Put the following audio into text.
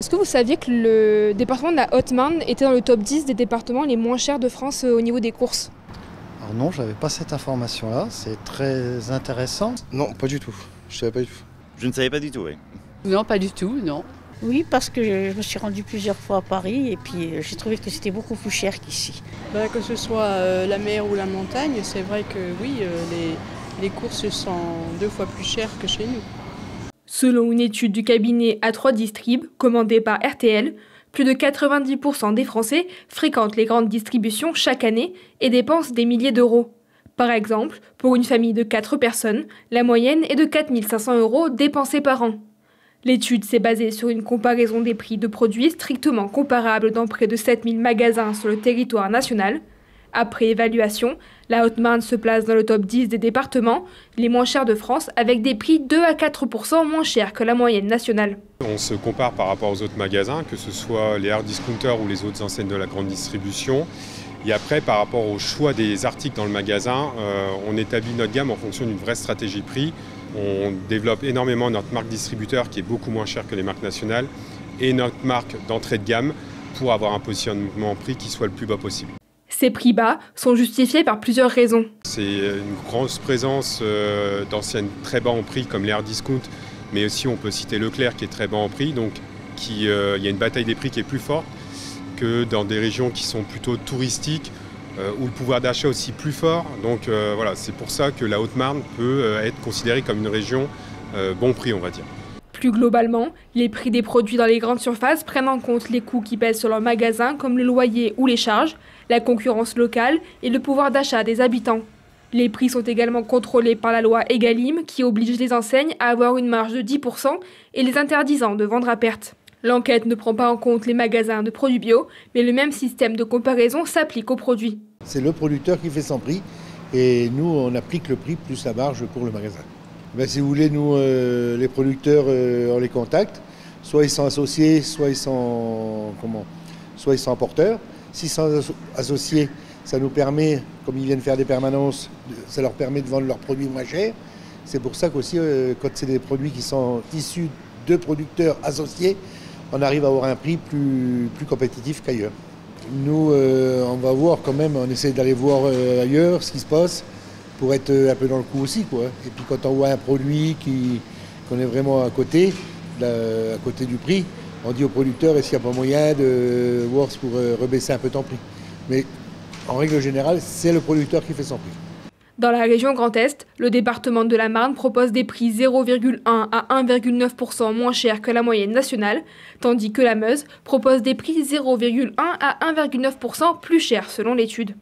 Est-ce que vous saviez que le département de la Haute-Marne était dans le top 10 des départements les moins chers de France au niveau des courses? Alors non, j'avais pas cette information-là, c'est très intéressant. Non, pas du tout, je savais pas du tout. Je ne savais pas du tout, oui. Non, pas du tout, non. Oui, parce que je me suis rendue plusieurs fois à Paris et puis j'ai trouvé que c'était beaucoup plus cher qu'ici. Que ce soit la mer ou la montagne, c'est vrai que oui, les courses sont 2 fois plus chères que chez nous. Selon une étude du cabinet A3 Distrib, commandée par RTL, plus de 90% des Français fréquentent les grandes distributions chaque année et dépensent des milliers d'euros. Par exemple, pour une famille de 4 personnes, la moyenne est de 4 500 € dépensés par an. L'étude s'est basée sur une comparaison des prix de produits strictement comparables dans près de 7000 magasins sur le territoire national. Après évaluation, la Haute-Marne se place dans le top 10 des départements les moins chers de France avec des prix 2 à 4% moins chers que la moyenne nationale. On se compare par rapport aux autres magasins, que ce soit les hard discounters ou les autres enseignes de la grande distribution. Et après, par rapport au choix des articles dans le magasin, on établit notre gamme en fonction d'une vraie stratégie prix. On développe énormément notre marque distributeur qui est beaucoup moins chère que les marques nationales et notre marque d'entrée de gamme pour avoir un positionnement prix qui soit le plus bas possible. Ces prix bas sont justifiés par plusieurs raisons. C'est une grosse présence d'anciennes très bas en prix comme les hard discount, mais aussi on peut citer Leclerc qui est très bas en prix, donc il y a une bataille des prix qui est plus forte que dans des régions qui sont plutôt touristiques où le pouvoir d'achat est aussi plus fort. Donc voilà, c'est pour ça que la Haute-Marne peut être considérée comme une région bon prix, on va dire. Plus globalement, les prix des produits dans les grandes surfaces prennent en compte les coûts qui pèsent sur leurs magasins comme le loyer ou les charges, la concurrence locale et le pouvoir d'achat des habitants. Les prix sont également contrôlés par la loi Egalim qui oblige les enseignes à avoir une marge de 10% et les interdisant de vendre à perte. L'enquête ne prend pas en compte les magasins de produits bio, mais le même système de comparaison s'applique aux produits. C'est le producteur qui fait son prix et nous on applique le prix plus la marge pour le magasin. Si vous voulez, nous les producteurs on les contacte, soit ils sont associés, soit ils sont apporteurs. S'ils sont associés, ça nous permet, comme ils viennent faire des permanences, ça leur permet de vendre leurs produits moins chers. C'est pour ça qu'aussi quand c'est des produits qui sont issus de producteurs associés, on arrive à avoir un prix plus compétitif qu'ailleurs. Nous, on va voir quand même, on essaie d'aller voir ailleurs ce qui se passe pour être un peu dans le coup aussi, quoi. Et puis quand on voit un produit qu'on est vraiment à côté du prix, on dit au producteur est-ce qu'il n'y a pas moyen de voir pour rebaisser un peu ton prix. Mais en règle générale, c'est le producteur qui fait son prix. Dans la région Grand Est, le département de la Marne propose des prix 0,1 à 1,9% moins chers que la moyenne nationale, tandis que la Meuse propose des prix 0,1 à 1,9% plus chers selon l'étude.